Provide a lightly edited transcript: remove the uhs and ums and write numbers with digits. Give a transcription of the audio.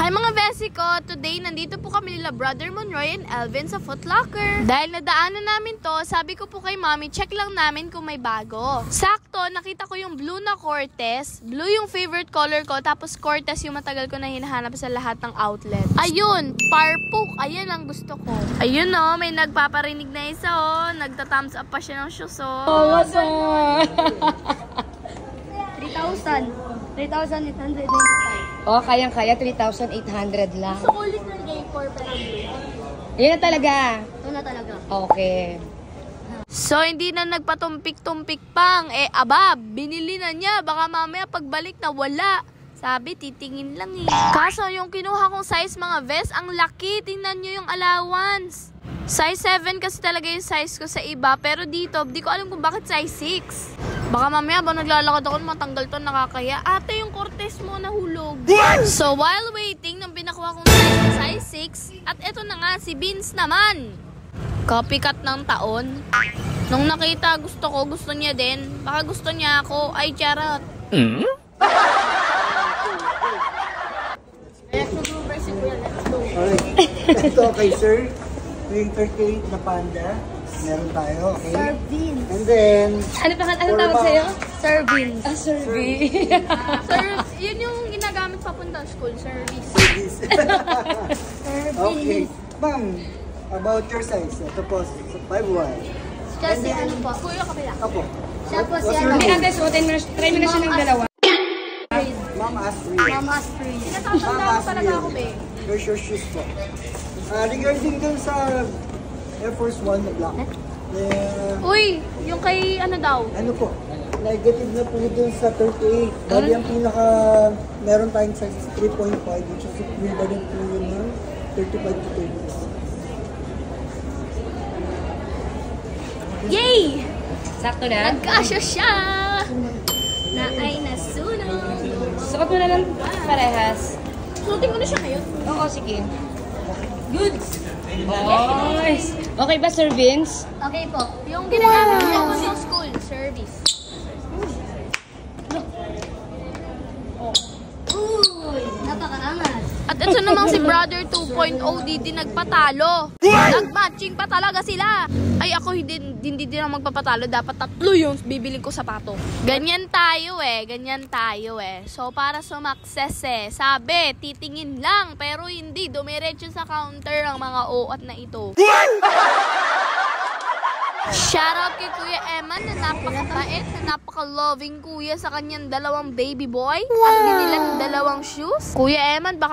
Hi mga besi ko! Today, nandito po kami nila Brother Monroy and Elvin sa Foot Locker. Dahil nadaanan namin to, sabi ko po kay Mommy, check lang namin kung may bago. Sakto, nakita ko yung blue na Cortez. Blue yung favorite color ko, tapos Cortez yung matagal ko na hinahanap sa lahat ng outlet. Ayun! Parpook! Ayan ang gusto ko. Ayun o, may nagpaparinig na isa o. Nagta-thumbs up pa siya ng shoes o. Oh, what's up? 3,895. Oh, kayang-kaya, 3,800 lang. Gusto ko ulit ng J4 pero blue. Yan na talaga. Ito na talaga. Okay. So, hindi na nagpatumpik-tumpik pang. Aba, binili na niya. Baka mamaya pagbalik na wala. Sabi, titingin lang eh. Kaso, yung kinuha kong size mga vest, ang laki. Tingnan nyo yung allowance. Size 7 kasi talaga yung size ko sa iba. Pero dito, di ko alam kung bakit size 6. Baka mamaya ba naglalakad ako matanggal to, nakakaya. Ate, yung Cortez mo nahulog. So, while waiting, nang pinakuha kong size 6, at eto na nga, si Vince naman. Copycat ng taon. Nung nakita, gusto niya din. Baka gusto niya ako. Ay, charot. Alright. Ito kay sir. Yung 38 na panda. Meron tayo, okay? Sir Bean. And then, Anong tawag sa'yo? Sir Bean. Ah, Survey. Sir, yun yung ginagamit papunta school, service. service. Sir Bean. Okay. Ma'am, about your size. Ito po, 5'1". Kasi ano po? Kuya, kapila. Apo. Siya po What's si your ano? Hey, name? ate, suotin mo na, try mo na siya ng dalawa. Ma'am Astrid. Mama Spring. Natatanda ko talaga ako, be. Here's your shoes po. Regarding dun sa Air Force 1 na black. Uy, yung kay ano daw? Ano po? Negative na po dun sa 38. Bali ang pinaka, meron tayong size 3.5, which is equivalent po yun ng 35 to 36. Yay! Sakto na. Nagkasya siya! Na ay nasunog. Suot mo na lang parehas. Suotin ko na siya ngayon. Oo, sige. Goods! Nice. Okay ba, Sir Vince? Okay po. Yung ginagamit ko sa school, service. Uy, napakaangas. At ito namang si Brother 2.0, di nagpatalo. Nag-matching pa talaga sila. Ay, ako hindi din ako magpapatalo. Dapat 3 yung bibiling ko sapato. Ganyan tayo eh. So, para sumakses sabi, titingin lang. Pero hindi, dumiretso sa counter ang mga OAT na ito. Shoutout kay Kuya Eman na napakabait, na napaka-loving kuya sa kanyang 2 baby boy. At binilan 2 shoes. Kuya Eman, baka